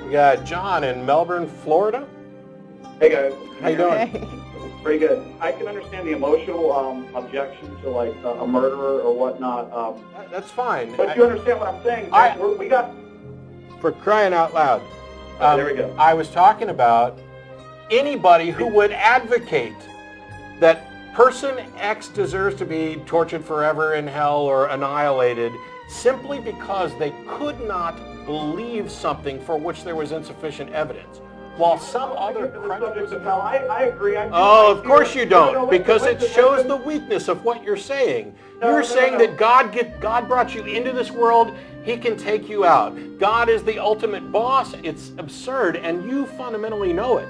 We got John in Melbourne, Florida. Hey guys. How you doing? Hey. Pretty good. I can understand the emotional objection to like a murderer or whatnot. That's fine. But you understand what I'm saying? We got. For crying out loud. There we go. I was talking about anybody who would advocate that person X deserves to be tortured forever in hell or annihilated simply because they could not believe something for which there was insufficient evidence. While some other subjects of hell, I agree. of course you don't, because it shows the weakness of what you're saying. You're saying that God brought you into this world, He can take you out. God is the ultimate boss. It's absurd, and you fundamentally know it.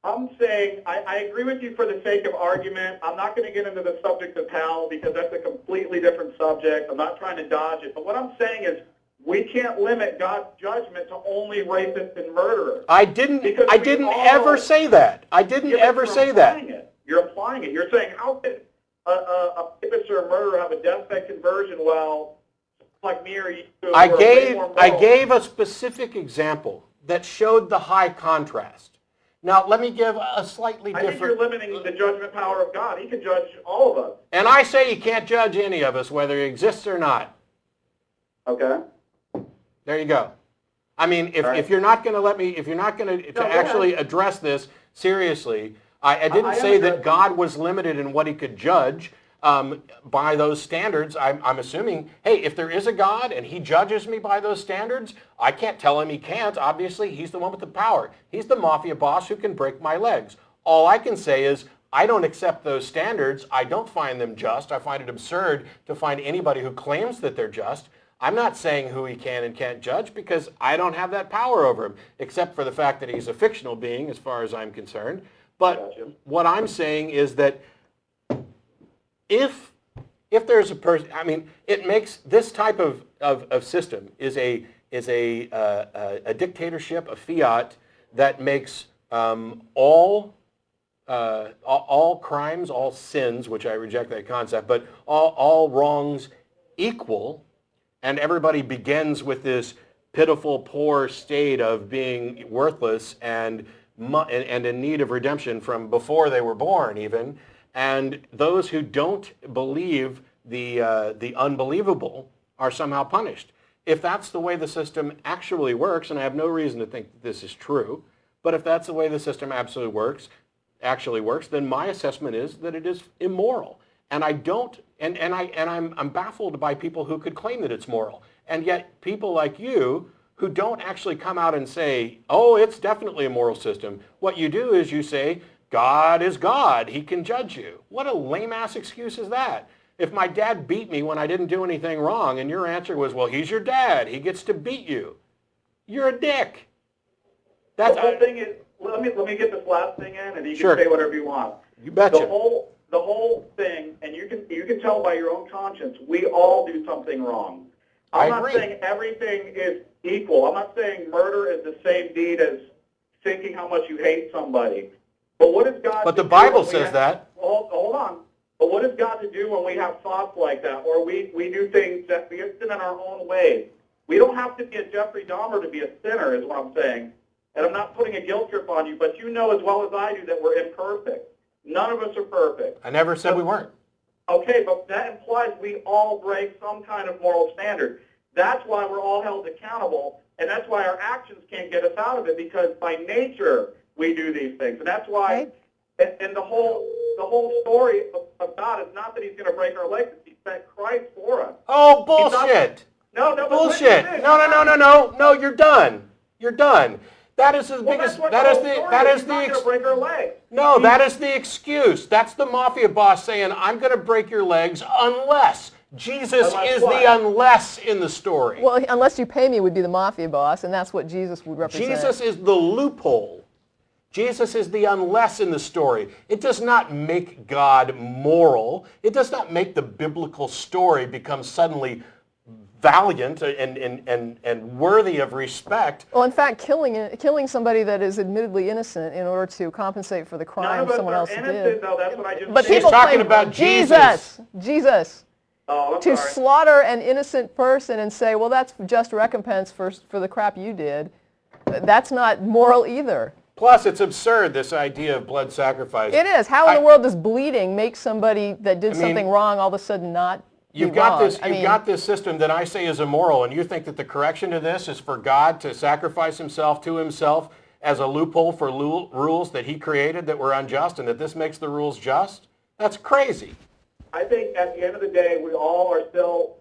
I'm saying I agree with you for the sake of argument. I'm not going to get into the subject of hell because that's a completely different subject. I'm not trying to dodge it. But what I'm saying is we can't limit God's judgment to only rapists and murderers. I didn't ever say that. I didn't ever say that. You're applying it. You're saying how could a rapist or a murderer have a deathbed conversion while like me or you? I gave a specific example that showed the high contrast. Now, let me give a slightly different... I think you're limiting the judgment power of God. He can judge all of us. And I say He can't judge any of us, whether He exists or not. Okay. There you go. I mean, if you're not going to let me, if you're not going to actually address this seriously, I didn't say that God was limited in what He could judge by those standards. I'm assuming, hey, if there is a God and He judges me by those standards, I can't tell Him He can't. Obviously, He's the one with the power. He's the mafia boss who can break my legs. All I can say is I don't accept those standards. I don't find them just. I find it absurd to find anybody who claims that they're just. I'm not saying who He can and can't judge because I don't have that power over Him, except for the fact that He's a fictional being as far as I'm concerned. But what I'm saying is that if there's a person, I mean, it makes this type of system is a dictatorship, a fiat that makes all crimes, all sins, which I reject that concept, but all wrongs equal, and everybody begins with this pitiful, poor state of being worthless and in need of redemption from before they were born, even. And those who don't believe the unbelievable are somehow punished. If that's the way the system actually works, and I have no reason to think that this is true, but if that's the way the system actually works, then my assessment is that it is immoral. And I don't, I'm baffled by people who could claim that it's moral. And yet people like you who don't actually come out and say, oh, it's definitely a moral system. What you do is you say, God is God. He can judge you. What a lame-ass excuse is that? If my dad beat me when I didn't do anything wrong, and your answer was, well, he's your dad. He gets to beat you. You're a dick. That's the whole thing is, let me get this last thing in, and you can say whatever you want. You betcha. The whole thing, and you can tell by your own conscience, we all do something wrong. I'm not saying everything is equal. I'm not saying murder is the same deed as thinking how much you hate somebody. But what is God? But the Bible says that. Hold on. But what is God to do when we have thoughts like that, or we do things that we sin in our own ways? We don't have to be a Jeffrey Dahmer to be a sinner, is what I'm saying. And I'm not putting a guilt trip on you, but you know as well as I do that we're imperfect. None of us are perfect. I never said we weren't. Okay, but that implies we all break some kind of moral standard. That's why we're all held accountable, and that's why our actions can't get us out of it, because by nature we do these things. And that's why, and the whole story of God is not that He's going to break our legs, He sent Christ for us. Oh, bullshit. No, bullshit. No, you're done. You're done. That is the biggest. That is the excuse. That's the mafia boss saying, "I'm going to break your legs unless Jesus is the unless in the story." Well, unless you pay me would be the mafia boss, and that's what Jesus would represent. Jesus is the loophole. Jesus is the unless in the story. It does not make God moral. It does not make the biblical story become suddenly valiant and worthy of respect. Well, in fact, killing somebody that is admittedly innocent in order to compensate for the None crime of us someone are else innocent, did. though. That's what I just But said. She's people talking claim about Jesus. Oh, I'm To sorry. slaughter an innocent person and say, well, that's just recompense for the crap you did, that's not moral either. Plus, it's absurd, this idea of blood sacrifice. It is. How in the world does bleeding make somebody that did I mean, something wrong all of a sudden not You've be got wrong? this. You've got this system that I say is immoral, and you think that the correction to this is for God to sacrifice himself to himself as a loophole for rules that he created that were unjust, and that this makes the rules just? That's crazy. I think at the end of the day, we all still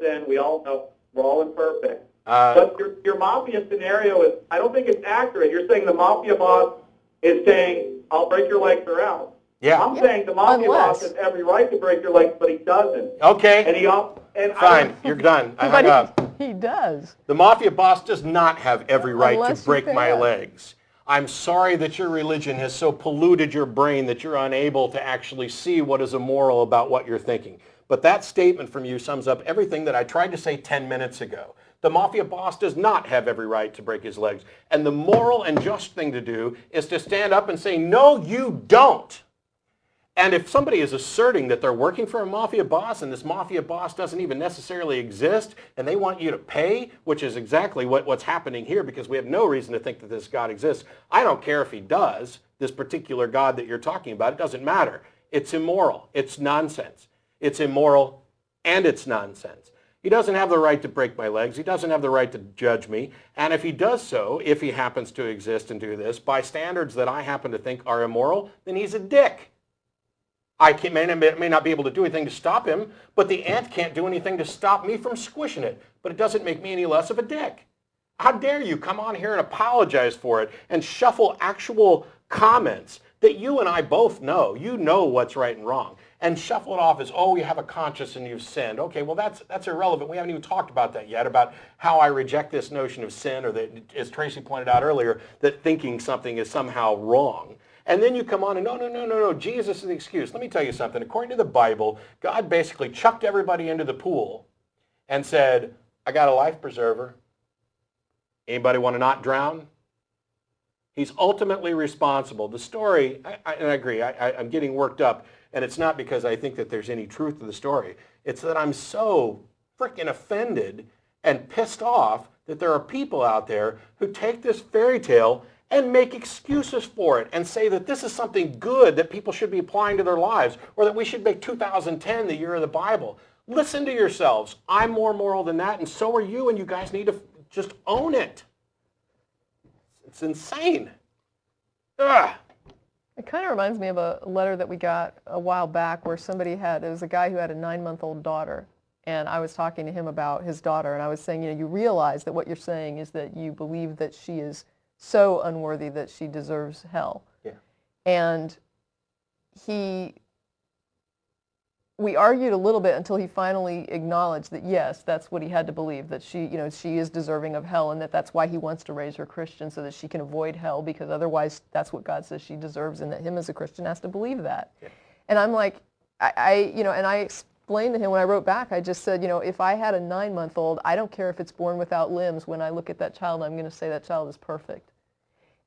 sin. We all know we're all imperfect. But your mafia scenario is, I don't think it's accurate. You're saying the mafia boss is saying, I'll break your legs or else. Yeah. I'm saying the mafia boss has every right to break your legs, but he doesn't. Okay. And Fine. You're done. I hung up. He does. The mafia boss does not have every right Unless to you break pay my up. legs. I'm sorry that your religion has so polluted your brain that you're unable to actually see what is immoral about what you're thinking. But that statement from you sums up everything that I tried to say 10 minutes ago. The mafia boss does not have every right to break his legs. And the moral and just thing to do is to stand up and say, no, you don't. And if somebody is asserting that they're working for a mafia boss and this mafia boss doesn't even necessarily exist and they want you to pay, which is exactly what's happening here because we have no reason to think that this God exists. I don't care if he does, this particular God that you're talking about. It doesn't matter. It's immoral. It's nonsense. It's immoral and it's nonsense. He doesn't have the right to break my legs. He doesn't have the right to judge me. And if he does so, if he happens to exist and do this, by standards that I happen to think are immoral, then he's a dick. I may not be able to do anything to stop him, but the ant can't do anything to stop me from squishing it. But it doesn't make me any less of a dick. How dare you come on here and apologize for it and shuffle actual comments that you and I both know. You know what's right and wrong. And shuffle it off as, oh, you have a conscience and you've sinned. Okay, well, that's irrelevant. We haven't even talked about that yet, about how I reject this notion of sin, or that, as Tracie pointed out earlier, that thinking something is somehow wrong. And then you come on and no, Jesus is the excuse. Let me tell you something. According to the Bible, God basically chucked everybody into the pool and said, I got a life preserver. Anybody want to not drown? He's ultimately responsible. The story, and I agree, I'm getting worked up, and it's not because I think that there's any truth to the story. It's that I'm so freaking offended and pissed off that there are people out there who take this fairy tale and make excuses for it and say that this is something good that people should be applying to their lives, or that we should make 2010 the year of the Bible. Listen to yourselves. I'm more moral than that, and so are you, and you guys need to just own it. It's insane. Ugh. It kind of reminds me of a letter that we got a while back where it was a guy who had a 9-month-old daughter, and I was talking to him about his daughter, and I was saying, you realize that what you're saying is that you believe that she is so unworthy that she deserves hell. Yeah. And we argued a little bit until he finally acknowledged that yes, that's what he had to believe, that she is deserving of hell, and that's why he wants to raise her Christian, so that she can avoid hell, because otherwise that's what God says she deserves, and that him as a Christian has to believe that. Yeah. And I'm like, and I explained to him when I wrote back, I just said, if I had a 9-month-old, I don't care if it's born without limbs. When I look at that child, I'm going to say that child is perfect.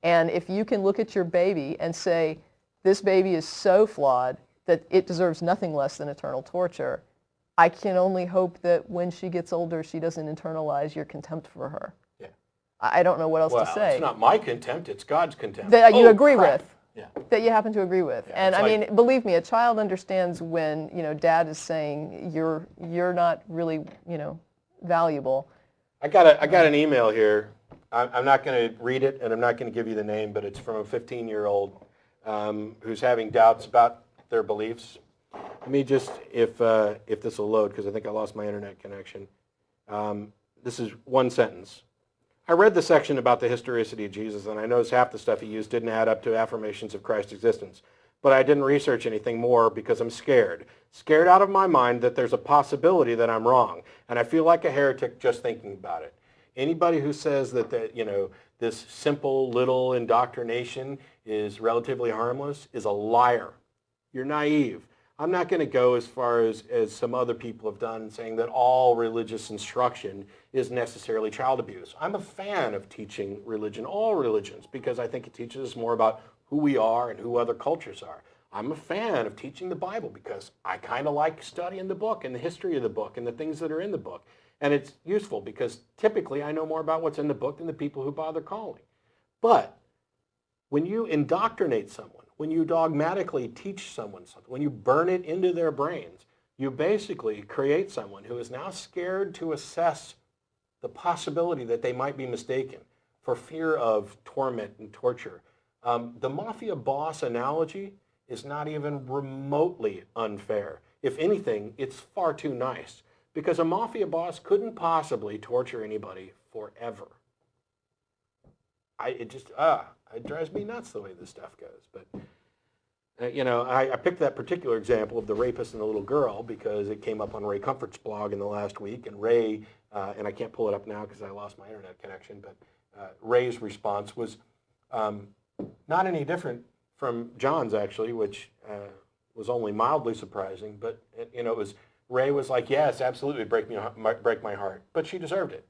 And if you can look at your baby and say, this baby is so flawed that it deserves nothing less than eternal torture, I can only hope that when she gets older, she doesn't internalize your contempt for her. Yeah. I don't know what else to say. Well, it's not my contempt, it's God's contempt. That you agree crap. with. Yeah. That you happen to agree with. Yeah, and I mean, believe me, a child understands when, dad is saying you're not really, valuable. I got an email here. I'm not going to read it, and I'm not going to give you the name, but it's from a 15-year-old who's having doubts about their beliefs. Let me just, if this will load, because I think I lost my internet connection. This is one sentence. I read the section about the historicity of Jesus, and I noticed half the stuff he used didn't add up to affirmations of Christ's existence. But I didn't research anything more because I'm scared. Scared out of my mind that there's a possibility that I'm wrong. And I feel like a heretic just thinking about it. Anybody who says that this simple little indoctrination is relatively harmless is a liar. You're naive. I'm not going to go as far as some other people have done, saying that all religious instruction is necessarily child abuse. I'm a fan of teaching religion, all religions, because I think it teaches us more about who we are and who other cultures are. I'm a fan of teaching the Bible because I kind of like studying the book and the history of the book and the things that are in the book. And it's useful because typically I know more about what's in the book than the people who bother calling. But when you indoctrinate someone, when you dogmatically teach someone something, when you burn it into their brains, you basically create someone who is now scared to assess the possibility that they might be mistaken for fear of torment and torture. The Mafia Boss analogy is not even remotely unfair. If anything, it's far too nice, because a Mafia Boss couldn't possibly torture anybody forever. It drives me nuts the way this stuff goes. But you know, I picked that particular example of the rapist and the little girl because it came up on Ray Comfort's blog in the last week, and Ray, and I can't pull it up now because I lost my internet connection, but Ray's response was not any different from John's, actually, which was only mildly surprising. But you know, Ray was like, "Yes, absolutely, break my heart," but she deserved it.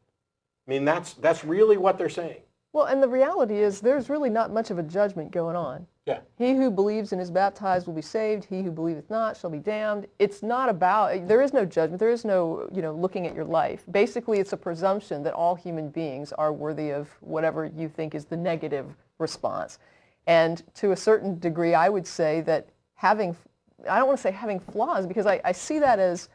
I mean, that's really what they're saying. Well, and the reality is there's really not much of a judgment going on. Yeah. He who believes and is baptized will be saved. He who believeth not shall be damned. It's not about, there is no judgment. There is no, looking at your life. Basically, it's a presumption that all human beings are worthy of whatever you think is the negative response. And to a certain degree, I would say that I don't want to say having flaws, because I see that as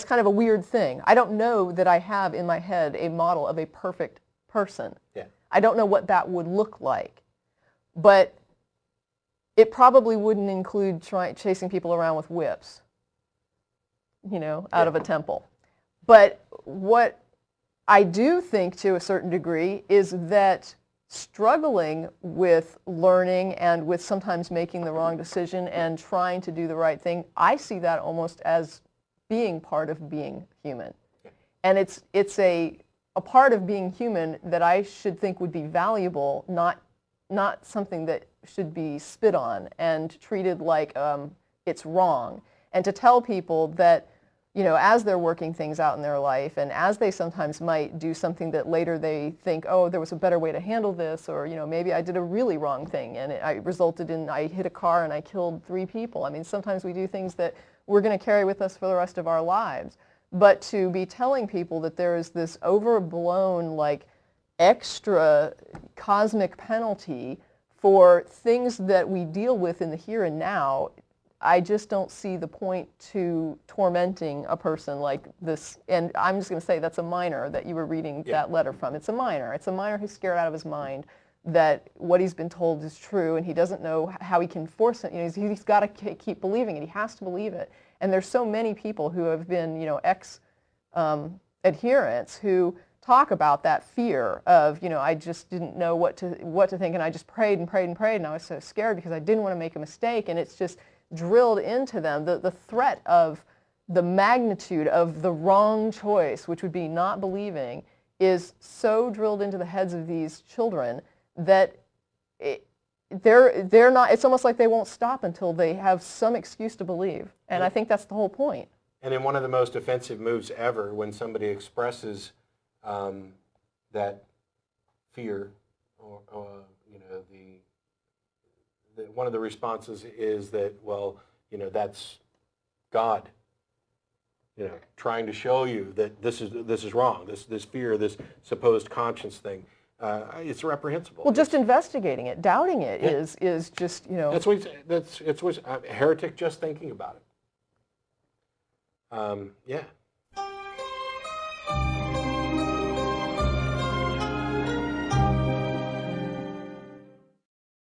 kind of a weird thing. I don't know that I have in my head a model of a perfect person. Yeah. I don't know what that would look like. But it probably wouldn't include chasing people around with whips, out of a temple. But what I do think to a certain degree is that struggling with learning and with sometimes making the wrong decision and trying to do the right thing, I see that almost as being part of being human. And it's a part of being human that I should think would be valuable, not something that should be spit on and treated like it's wrong. And to tell people that, as they're working things out in their life, and as they sometimes might do something that later they think, oh, there was a better way to handle this, or maybe I did a really wrong thing and I hit a car and I killed 3 people. I mean, sometimes we do things that we're going to carry with us for the rest of our lives. But to be telling people that there is this overblown, extra cosmic penalty for things that we deal with in the here and now, I just don't see the point to tormenting a person like this. And I'm just going to say that's a minor that you were reading that letter from. It's a minor. It's a minor who's scared out of his mind that what he's been told is true, and he doesn't know how he can force it. He's got to keep believing it. He has to believe it. And there's so many people who have been, ex-adherents who talk about that fear of, I just didn't know what to think, and I just prayed and prayed and prayed, and I was so scared because I didn't want to make a mistake. And it's just drilled into them, the threat of the magnitude of the wrong choice, which would be not believing, is so drilled into the heads of these children that they're not, it's almost like they won't stop until they have some excuse to believe. And I think that's the whole point. And in one of the most offensive moves ever, when somebody expresses that fear, or one of the responses is that, well, that's God, trying to show you that this is wrong. This fear, this supposed conscience thing. It's reprehensible. Well, just investigating it, doubting it is just, That's what heretic just thinking about it. Yeah.